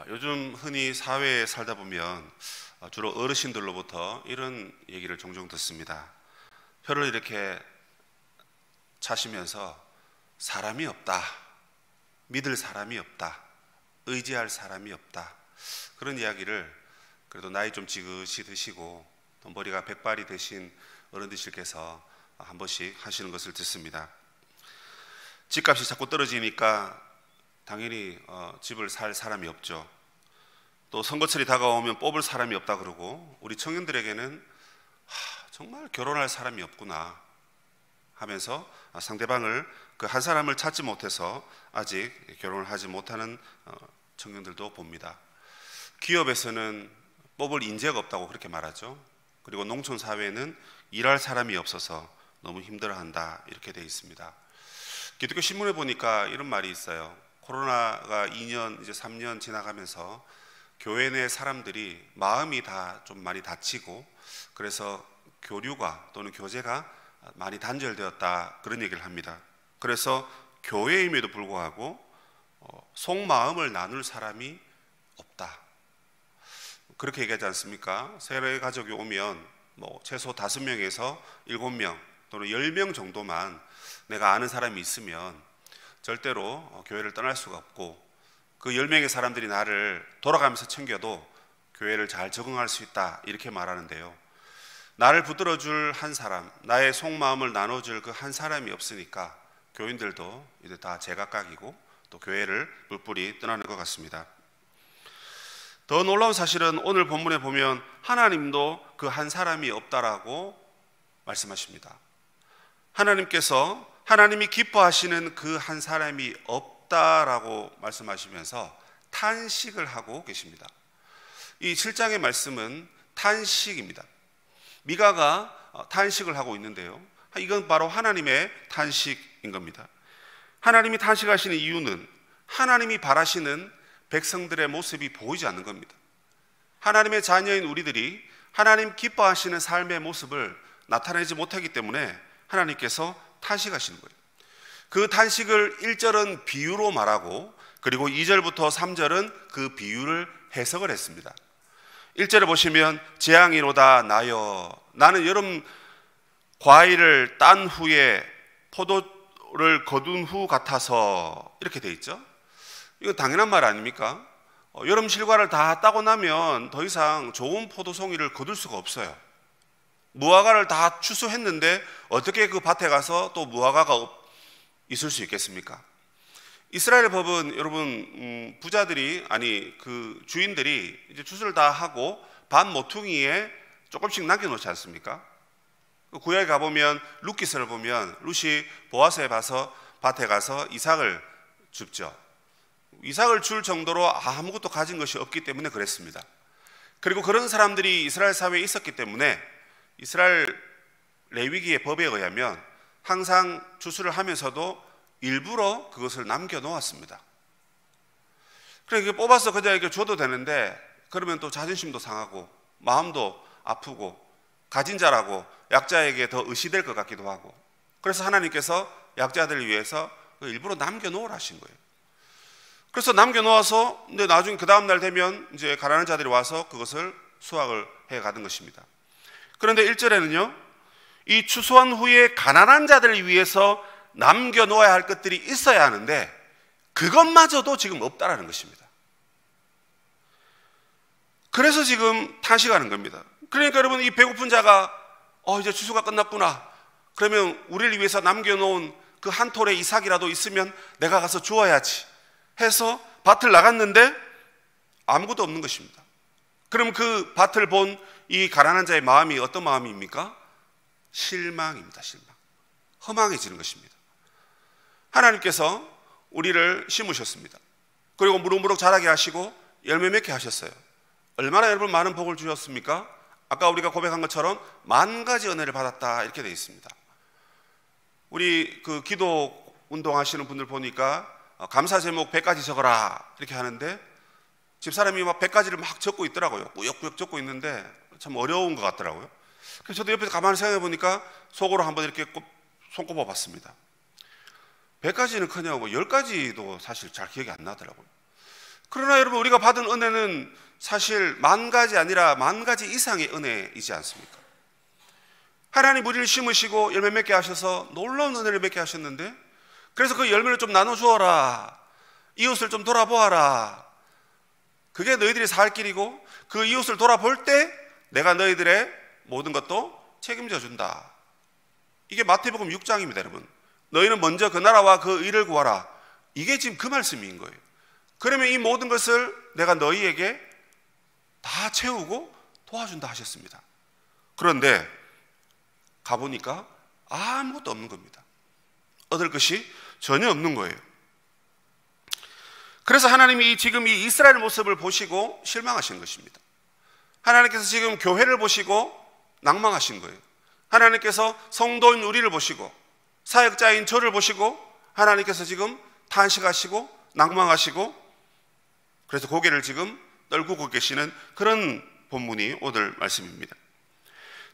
요즘 흔히 사회에 살다 보면 주로 어르신들로부터 이런 얘기를 종종 듣습니다. 혀를 이렇게 차시면서 사람이 없다, 믿을 사람이 없다, 의지할 사람이 없다, 그런 이야기를 그래도 나이 좀 지긋이 드시고 또 머리가 백발이 되신 어른들께서 한 번씩 하시는 것을 듣습니다. 집값이 자꾸 떨어지니까 당연히 집을 살 사람이 없죠. 또 선거철이 다가오면 뽑을 사람이 없다 그러고, 우리 청년들에게는 정말 결혼할 사람이 없구나 하면서 상대방을, 그 한 사람을 찾지 못해서 아직 결혼을 하지 못하는 청년들도 봅니다. 기업에서는 뽑을 인재가 없다고 그렇게 말하죠. 그리고 농촌 사회는 일할 사람이 없어서 너무 힘들어한다, 이렇게 되어 있습니다. 기독교 신문에 보니까 이런 말이 있어요. 코로나가 2년, 이제 3년 지나가면서 교회 내 사람들이 마음이 다 좀 많이 다치고, 그래서 교류가 또는 교제가 많이 단절되었다, 그런 얘기를 합니다. 그래서 교회임에도 불구하고 속마음을 나눌 사람이 없다, 그렇게 얘기하지 않습니까? 세례 가족이 오면 최소 5명에서 7명 또는 10명 정도만 내가 아는 사람이 있으면 절대로 교회를 떠날 수가 없고, 그 10명의 사람들이 나를 돌아가면서 챙겨도 교회를 잘 적응할 수 있다, 이렇게 말하는데요. 나를 붙들어줄 한 사람, 나의 속마음을 나눠줄 그 한 사람이 없으니까 교인들도 이제 다 제각각이고 또 교회를 뿔뿔이 떠나는 것 같습니다. 더 놀라운 사실은 오늘 본문에 보면 하나님도 그 한 사람이 없다라고 말씀하십니다. 하나님께서, 하나님이 기뻐하시는 그 한 사람이 없다라고 말씀하시면서 탄식을 하고 계십니다. 이 7장의 말씀은 탄식입니다. 미가가 탄식을 하고 있는데요, 이건 바로 하나님의 탄식인 겁니다. 하나님이 탄식하시는 이유는 하나님이 바라시는 백성들의 모습이 보이지 않는 겁니다. 하나님의 자녀인 우리들이 하나님 기뻐하시는 삶의 모습을 나타내지 못하기 때문에 하나님께서 탄식하시는 거예요. 그 탄식을 1절은 비유로 말하고, 그리고 2절부터 3절은 그 비유를 해석을 했습니다. 1절에 보시면 재앙이로다 나여, 나는 여름 과일을 딴 후에 포도를 거둔 후 같아서, 이렇게 돼 있죠. 이거 당연한 말 아닙니까? 여름 실과를 다 따고 나면 더 이상 좋은 포도송이를 거둘 수가 없어요. 무화과를 다 추수했는데 어떻게 그 밭에 가서 또 무화과가 있을 수 있겠습니까? 이스라엘 법은 여러분, 부자들이, 아니 그 주인들이 이제 추수를 다 하고 밭 모퉁이에 조금씩 남겨놓지 않습니까? 구약에 가보면 룻기서를 보면 룻이 보아스에 봐서 밭에 가서 이삭을 줍죠. 이삭을 줄 정도로 아무것도 가진 것이 없기 때문에 그랬습니다. 그리고 그런 사람들이 이스라엘 사회에 있었기 때문에 이스라엘 레위기의 법에 의하면 항상 추수를 하면서도 일부러 그것을 남겨놓았습니다. 그러니까 뽑아서 그냥 이렇게 줘도 되는데, 그러면 또 자존심도 상하고 마음도 아프고 가진 자라고 약자에게 더 의시될 것 같기도 하고, 그래서 하나님께서 약자들을 위해서 일부러 남겨놓으라 하신 거예요. 그래서 남겨놓아서 근데 나중에 그 다음 날 되면 이제 가난한 자들이 와서 그것을 수확을 해 가는 것입니다. 그런데 1절에는요, 이 추수한 후에 가난한 자들을 위해서 남겨놓아야 할 것들이 있어야 하는데 그것마저도 지금 없다라는 것입니다. 그래서 지금 탄식하는 겁니다. 그러니까 여러분, 이 배고픈 자가 이제 추수가 끝났구나, 그러면 우리를 위해서 남겨놓은 그 한 톨의 이삭이라도 있으면 내가 가서 주어야지 해서 밭을 나갔는데 아무것도 없는 것입니다. 그럼 그 밭을 본 이 가난한 자의 마음이 어떤 마음입니까? 실망입니다. 실망. 허망해지는 것입니다. 하나님께서 우리를 심으셨습니다. 그리고 무럭무럭 자라게 하시고 열매 맺게 하셨어요. 얼마나 여러분 많은 복을 주셨습니까? 아까 우리가 고백한 것처럼 10,000가지 은혜를 받았다, 이렇게 되어 있습니다. 우리 그 기도 운동하시는 분들 보니까 감사 제목 100가지 적어라, 이렇게 하는데 집사람이 막 100가지를 막 적고 있더라고요. 꾸역꾸역 적고 있는데 참 어려운 것 같더라고요. 그래서 저도 옆에서 가만히 생각해 보니까 속으로 한번 이렇게 손꼽아 봤습니다. 100가지는커녕 10가지도 사실 잘 기억이 안 나더라고요. 그러나 여러분, 우리가 받은 은혜는 사실 만 가지 아니라 만 가지 이상의 은혜이지 않습니까? 하나님 우리를 심으시고 열매 맺게 하셔서 놀라운 은혜를 맺게 하셨는데, 그래서 그 열매를 좀 나눠주어라, 이웃을 좀 돌아보아라, 그게 너희들이 살 길이고, 그 이웃을 돌아볼 때 내가 너희들의 모든 것도 책임져 준다. 이게 마태복음 6장입니다 여러분. 너희는 먼저 그 나라와 그 의를 구하라. 이게 지금 그 말씀인 거예요. 그러면 이 모든 것을 내가 너희에게 다 채우고 도와준다 하셨습니다. 그런데 가보니까 아무것도 없는 겁니다. 얻을 것이 전혀 없는 거예요. 그래서 하나님이 지금 이 이스라엘 모습을 보시고 실망하신 것입니다. 하나님께서 지금 교회를 보시고 낭망하신 거예요. 하나님께서 성도인 우리를 보시고 사역자인 저를 보시고 하나님께서 지금 탄식하시고 낭망하시고, 그래서 고개를 지금 떨구고 계시는 그런 본문이 오늘 말씀입니다.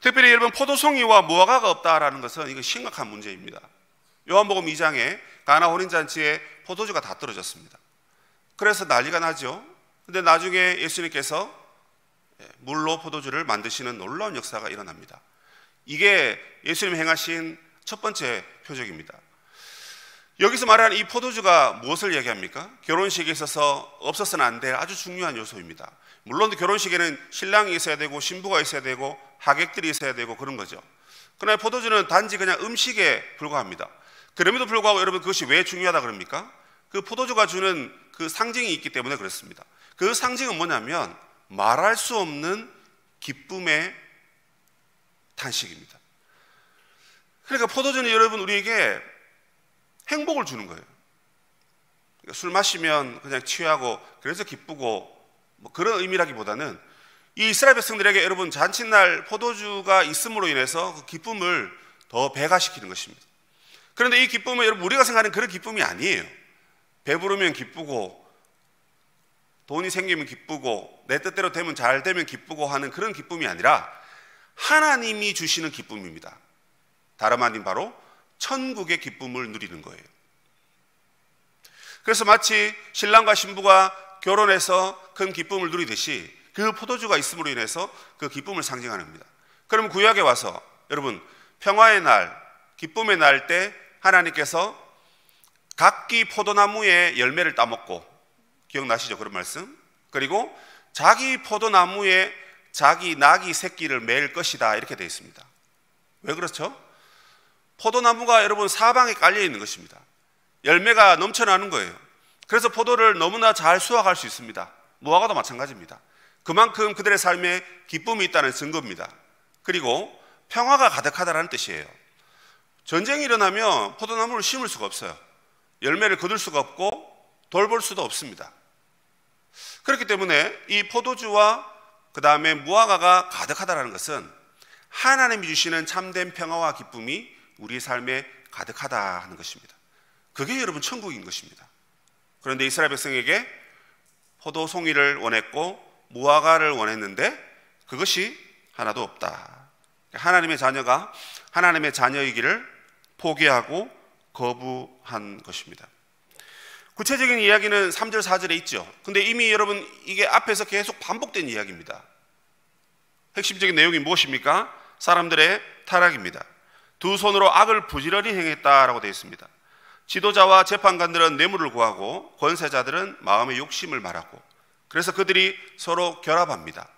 특별히 여러분, 포도송이와 무화과가 없다라는 것은 이거 심각한 문제입니다. 요한복음 2장에 가나 혼인잔치에 포도주가 다 떨어졌습니다. 그래서 난리가 나죠. 근데 나중에 예수님께서 물로 포도주를 만드시는 놀라운 역사가 일어납니다. 이게 예수님 행하신 첫 번째 표적입니다. 여기서 말하는 이 포도주가 무엇을 얘기합니까? 결혼식에 있어서 없어서는 안 될 아주 중요한 요소입니다. 물론 결혼식에는 신랑이 있어야 되고 신부가 있어야 되고 하객들이 있어야 되고 그런 거죠. 그러나 포도주는 단지 그냥 음식에 불과합니다. 그럼에도 불구하고 여러분, 그것이 왜 중요하다 그럽니까? 그 포도주가 주는 그 상징이 있기 때문에 그렇습니다. 그 상징은 뭐냐면 말할 수 없는 기쁨의 탄식입니다. 그러니까 포도주는 여러분, 우리에게 행복을 주는 거예요. 술 마시면 그냥 취하고 그래서 기쁘고 뭐 그런 의미라기보다는 이 이스라엘 백성들에게 여러분, 잔칫날 포도주가 있음으로 인해서 그 기쁨을 더 배가시키는 것입니다. 그런데 이 기쁨은 여러분, 우리가 생각하는 그런 기쁨이 아니에요. 배부르면 기쁘고 돈이 생기면 기쁘고 내 뜻대로 되면 잘 되면 기쁘고 하는 그런 기쁨이 아니라 하나님이 주시는 기쁨입니다. 다름 아닌 바로 천국의 기쁨을 누리는 거예요. 그래서 마치 신랑과 신부가 결혼해서 큰 기쁨을 누리듯이 그 포도주가 있음으로 인해서 그 기쁨을 상징하는 겁니다. 그러면 구약에 와서 여러분, 평화의 날, 기쁨의 날 때 하나님께서 각기 포도나무의 열매를 따먹고, 기억나시죠? 그런 말씀. 그리고 자기 포도나무에 자기 낙이 새끼를 맬 것이다, 이렇게 되어 있습니다. 왜 그렇죠? 포도나무가 여러분 사방에 깔려 있는 것입니다. 열매가 넘쳐나는 거예요. 그래서 포도를 너무나 잘 수확할 수 있습니다. 무화과도 마찬가지입니다. 그만큼 그들의 삶에 기쁨이 있다는 증거입니다. 그리고 평화가 가득하다는 뜻이에요. 전쟁이 일어나면 포도나무를 심을 수가 없어요. 열매를 거둘 수가 없고 돌볼 수도 없습니다. 그렇기 때문에 이 포도주와 그 다음에 무화과가 가득하다는 것은 하나님이 주시는 참된 평화와 기쁨이 우리 삶에 가득하다 하는 것입니다. 그게 여러분 천국인 것입니다. 그런데 이스라엘 백성에게 포도송이를 원했고 무화과를 원했는데 그것이 하나도 없다. 하나님의 자녀가 하나님의 자녀이기를 포기하고 거부한 것입니다. 구체적인 이야기는 3절 4절에 있죠. 근데 이미 여러분 이게 앞에서 계속 반복된 이야기입니다. 핵심적인 내용이 무엇입니까? 사람들의 타락입니다. 두 손으로 악을 부지런히 행했다라고 되어 있습니다. 지도자와 재판관들은 뇌물을 구하고 권세자들은 마음의 욕심을 말하고, 그래서 그들이 서로 결합합니다.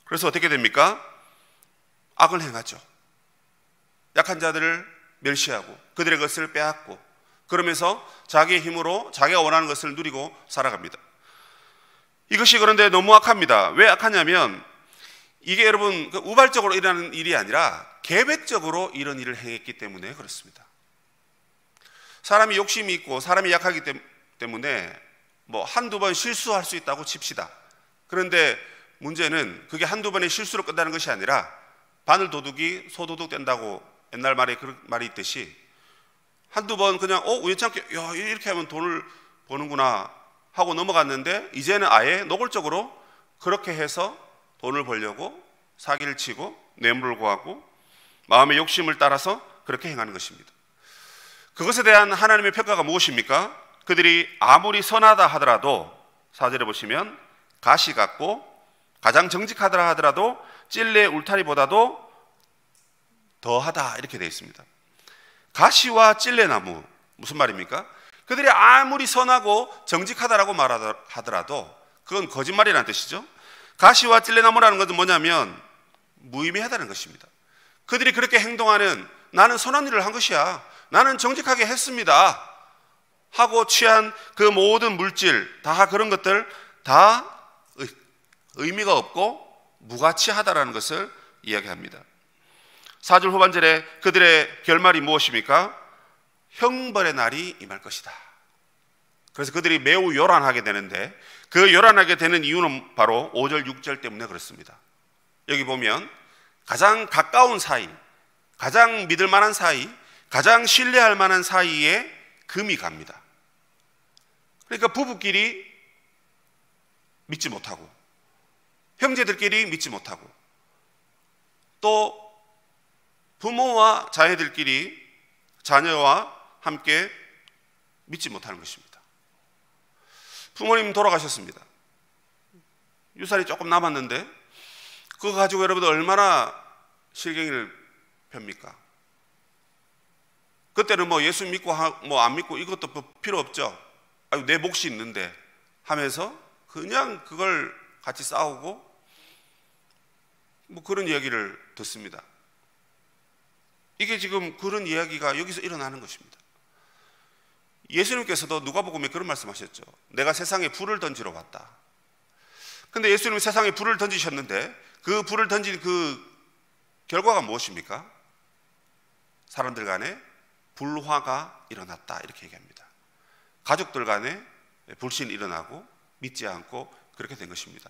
그래서 어떻게 됩니까? 악을 행하죠. 약한 자들을 멸시하고 그들의 것을 빼앗고, 그러면서 자기의 힘으로 자기가 원하는 것을 누리고 살아갑니다. 이것이 그런데 너무 악합니다. 왜 악하냐면 이게 여러분 우발적으로 일어나는 일이 아니라 계획적으로 이런 일을 행했기 때문에 그렇습니다. 사람이 욕심이 있고 사람이 약하기 때문에 뭐 한두 번 실수할 수 있다고 칩시다. 그런데 문제는 그게 한두 번의 실수로 끝나는 것이 아니라 바늘 도둑이 소도둑 된다고 옛날 말에 그런 말이 있듯이 한두 번 그냥 우연찮게 이렇게 하면 돈을 버는구나 하고 넘어갔는데 이제는 아예 노골적으로 그렇게 해서 돈을 벌려고 사기를 치고 뇌물을 구하고 마음의 욕심을 따라서 그렇게 행하는 것입니다. 그것에 대한 하나님의 평가가 무엇입니까? 그들이 아무리 선하다 하더라도 4절에 보시면 가시 같고 가장 정직하더라 하더라도 찔레 울타리보다도 더하다 이렇게 되어 있습니다. 가시와 찔레나무 무슨 말입니까? 그들이 아무리 선하고 정직하다라고 말하더라도 그건 거짓말이라는 뜻이죠. 가시와 찔레나무라는 것은 뭐냐면 무의미하다는 것입니다. 그들이 그렇게 행동하는 나는 선한 일을 한 것이야, 나는 정직하게 했습니다 하고 취한 그 모든 물질 다 그런 것들 다 의미가 없고 무가치하다라는 것을 이야기합니다. 4절 후반절에 그들의 결말이 무엇입니까? 형벌의 날이 임할 것이다. 그래서 그들이 매우 요란하게 되는데 그 요란하게 되는 이유는 바로 5절 6절 때문에 그렇습니다. 여기 보면 가장 가까운 사이, 가장 믿을 만한 사이, 가장 신뢰할 만한 사이에 금이 갑니다. 그러니까 부부끼리 믿지 못하고 형제들끼리 믿지 못하고 또 부모와 자녀들끼리 자녀와 함께 믿지 못하는 것입니다. 부모님 돌아가셨습니다. 유산이 조금 남았는데 그거 가지고 여러분들 얼마나 실갱이를 펴니까? 그때는 뭐 예수 믿고 뭐 안 믿고 이것도 필요 없죠. 아유, 내 몫이 있는데 하면서 그냥 그걸 같이 싸우고 뭐 그런 이야기를 듣습니다. 이게 지금 그런 이야기가 여기서 일어나는 것입니다. 예수님께서도 누가복음에 그런 말씀하셨죠. 내가 세상에 불을 던지러 왔다. 근데 예수님은 세상에 불을 던지셨는데 그 불을 던진 그 결과가 무엇입니까? 사람들 간에 불화가 일어났다 이렇게 얘기합니다. 가족들 간에 불신이 일어나고 믿지 않고 그렇게 된 것입니다.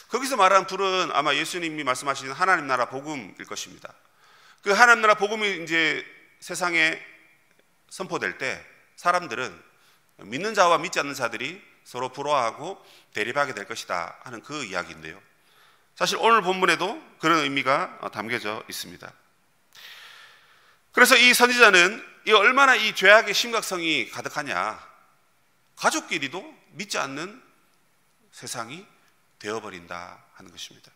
거기서 말하는 불은 아마 예수님이 말씀하신 하나님 나라 복음일 것입니다. 그 하나님 나라 복음이 이제 세상에 선포될 때 사람들은 믿는 자와 믿지 않는 자들이 서로 불화하고 대립하게 될 것이다 하는 그 이야기인데요. 사실 오늘 본문에도 그런 의미가 담겨져 있습니다. 그래서 이 선지자는 얼마나 이 죄악의 심각성이 가득하냐, 가족끼리도 믿지 않는 세상이 되어버린다 하는 것입니다.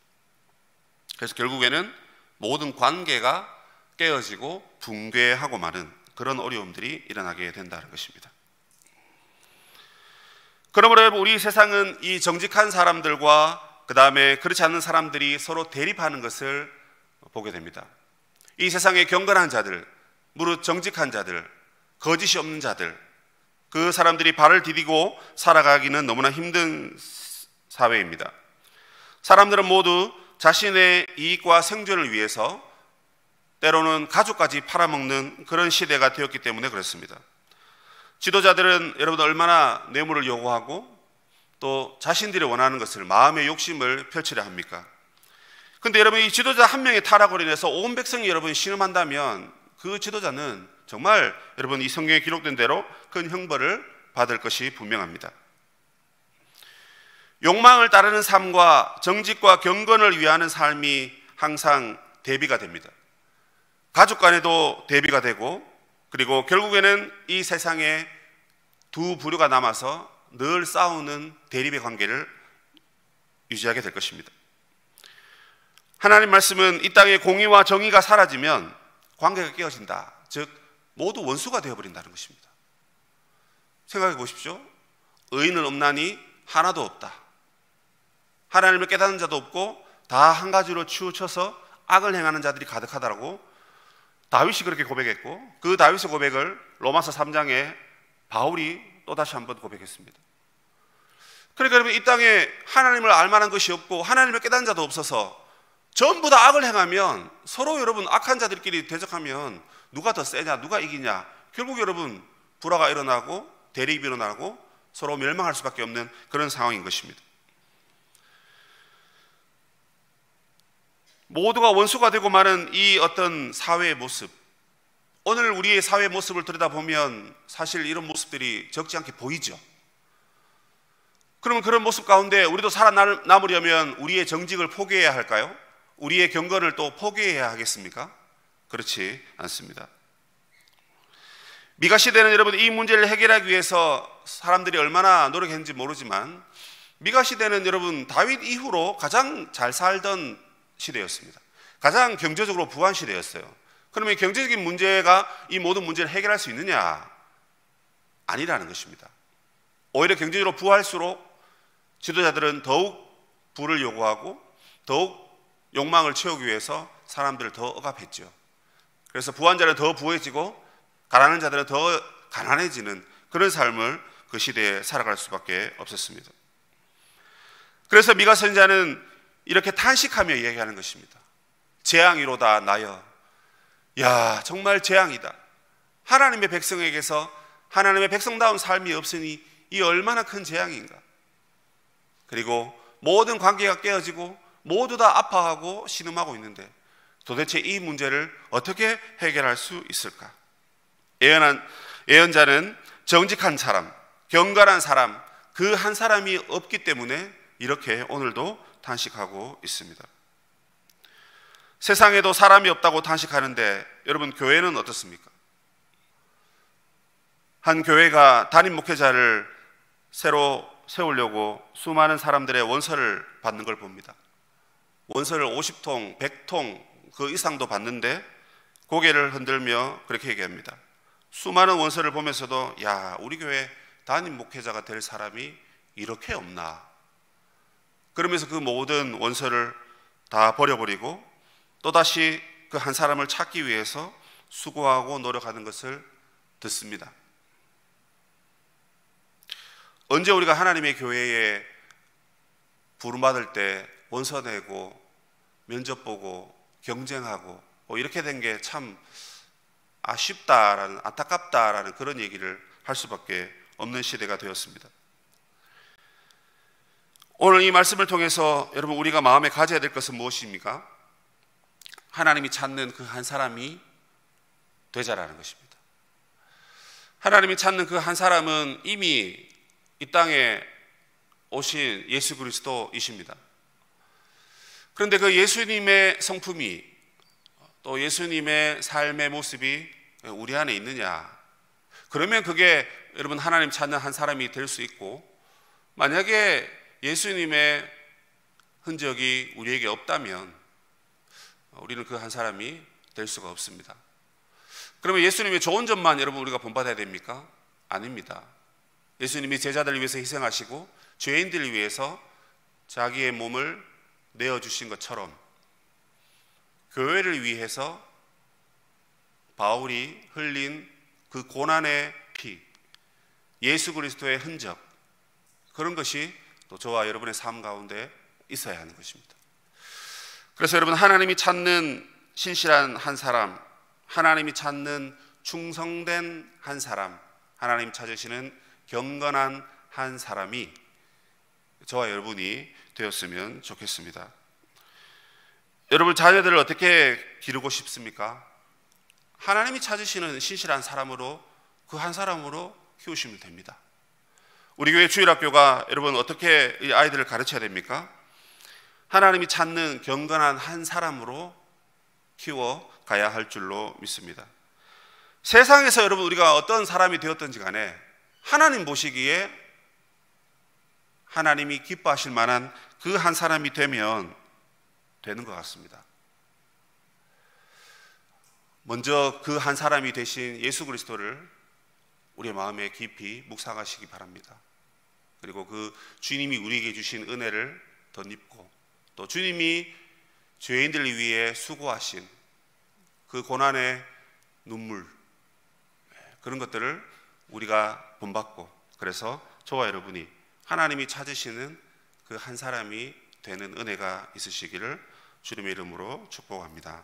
그래서 결국에는 모든 관계가 깨어지고 붕괴하고 마는 그런 어려움들이 일어나게 된다는 것입니다. 그러므로 우리 세상은 이 정직한 사람들과 그 다음에 그렇지 않은 사람들이 서로 대립하는 것을 보게 됩니다. 이 세상의 경건한 자들, 무릇 정직한 자들, 거짓이 없는 자들, 그 사람들이 발을 디디고 살아가기는 너무나 힘든 사회입니다. 사람들은 모두 자신의 이익과 생존을 위해서 때로는 가족까지 팔아먹는 그런 시대가 되었기 때문에 그렇습니다. 지도자들은 여러분 얼마나 뇌물을 요구하고 또 자신들이 원하는 것을 마음의 욕심을 펼치려 합니까? 근데 여러분 이 지도자 한 명의 타락으로 인해서 온 백성이 여러분 신음한다면 그 지도자는 정말 여러분 이 성경에 기록된 대로 큰 형벌을 받을 것이 분명합니다. 욕망을 따르는 삶과 정직과 경건을 위하는 삶이 항상 대비가 됩니다. 가족 간에도 대비가 되고 그리고 결국에는 이 세상에 두 부류가 남아서 늘 싸우는 대립의 관계를 유지하게 될 것입니다. 하나님 말씀은 이 땅에 공의와 정의가 사라지면 관계가 깨어진다. 즉 모두 원수가 되어버린다는 것입니다. 생각해 보십시오. 의인은 없나니 하나도 없다. 하나님을 깨닫는 자도 없고 다 한 가지로 치우쳐서 악을 행하는 자들이 가득하다라고 다윗이 그렇게 고백했고 그 다윗의 고백을 로마서 3장에 바울이 또다시 한번 고백했습니다. 그러니까 여러분 이 땅에 하나님을 알만한 것이 없고 하나님을 깨닫는 자도 없어서 전부 다 악을 행하면 서로 여러분 악한 자들끼리 대적하면 누가 더 세냐 누가 이기냐 결국 여러분 불화가 일어나고 대립이 일어나고 서로 멸망할 수밖에 없는 그런 상황인 것입니다. 모두가 원수가 되고 마는 이 어떤 사회의 모습, 오늘 우리의 사회 모습을 들여다보면 사실 이런 모습들이 적지 않게 보이죠. 그러면 그런 모습 가운데 우리도 살아남으려면 우리의 정직을 포기해야 할까요? 우리의 경건을 또 포기해야 하겠습니까? 그렇지 않습니다. 미가 시대는 여러분 이 문제를 해결하기 위해서 사람들이 얼마나 노력했는지 모르지만 미가 시대는 여러분 다윗 이후로 가장 잘 살던 시대였습니다. 가장 경제적으로 부한 시대였어요. 그러면 경제적인 문제가 이 모든 문제를 해결할 수 있느냐? 아니라는 것입니다. 오히려 경제적으로 부할수록 지도자들은 더욱 부를 요구하고 더욱 욕망을 채우기 위해서 사람들을 더 억압했죠. 그래서 부한 자는 더 부해지고 가난한 자들은 더 가난해지는 그런 삶을 그 시대에 살아갈 수밖에 없었습니다. 그래서 미가 선지자는 이렇게 탄식하며 이야기하는 것입니다. 재앙이로다 나여. 야, 정말 재앙이다. 하나님의 백성에게서 하나님의 백성다운 삶이 없으니 이 얼마나 큰 재앙인가. 그리고 모든 관계가 깨어지고 모두 다 아파하고 신음하고 있는데 도대체 이 문제를 어떻게 해결할 수 있을까? 예언자는 정직한 사람, 경건한 사람, 그 한 사람이 없기 때문에 이렇게 오늘도 탄식하고 있습니다. 세상에도 사람이 없다고 탄식하는데 여러분, 교회는 어떻습니까? 한 교회가 담임 목회자를 새로 세우려고 수많은 사람들의 원서를 받는 걸 봅니다. 원서를 50통, 100통 그 이상도 받는데 고개를 흔들며 그렇게 얘기합니다. 수많은 원서를 보면서도 야, 우리 교회 담임 목회자가 될 사람이 이렇게 없나. 그러면서 그 모든 원서를 다 버려버리고 또다시 그 한 사람을 찾기 위해서 수고하고 노력하는 것을 듣습니다. 언제 우리가 하나님의 교회에 부름받을 때 원서 내고 면접 보고 경쟁하고 이렇게 된 게 참 아쉽다라는, 안타깝다라는 그런 얘기를 할 수밖에 없는 시대가 되었습니다. 오늘 이 말씀을 통해서 여러분, 우리가 마음에 가져야 될 것은 무엇입니까? 하나님이 찾는 그 한 사람이 되자라는 것입니다. 하나님이 찾는 그 한 사람은 이미 이 땅에 오신 예수 그리스도이십니다. 그런데 그 예수님의 성품이, 또 예수님의 삶의 모습이 우리 안에 있느냐? 그러면 그게 여러분 하나님 찾는 한 사람이 될 수 있고, 만약에 예수님의 흔적이 우리에게 없다면 우리는 그 한 사람이 될 수가 없습니다. 그러면 예수님의 좋은 점만 여러분 우리가 본받아야 됩니까? 아닙니다. 예수님이 제자들을 위해서 희생하시고 죄인들을 위해서 자기의 몸을 내어주신 것처럼 교회를 위해서 바울이 흘린 그 고난의 피, 예수 그리스도의 흔적, 그런 것이 또 저와 여러분의 삶 가운데 있어야 하는 것입니다. 그래서 여러분, 하나님이 찾는 신실한 한 사람, 하나님이 찾는 충성된 한 사람, 하나님 찾으시는 경건한 한 사람이 저와 여러분이 되었으면 좋겠습니다. 여러분, 자녀들을 어떻게 기르고 싶습니까? 하나님이 찾으시는 신실한 사람으로, 그 한 사람으로 키우시면 됩니다. 우리 교회 주일학교가 여러분 어떻게 이 아이들을 가르쳐야 됩니까? 하나님이 찾는 경건한 한 사람으로 키워가야 할 줄로 믿습니다. 세상에서 여러분 우리가 어떤 사람이 되었든지 간에 하나님 보시기에 하나님이 기뻐하실 만한 그 한 사람이 되면 되는 것 같습니다. 먼저 그 한 사람이 되신 예수 그리스도를 우리의 마음에 깊이 묵상하시기 바랍니다. 그리고 그 주님이 우리에게 주신 은혜를 덧입고, 또 주님이 죄인들을 위해 수고하신 그 고난의 눈물, 그런 것들을 우리가 본받고, 그래서 저와 여러분이 하나님이 찾으시는 그 한 사람이 되는 은혜가 있으시기를 주님의 이름으로 축복합니다.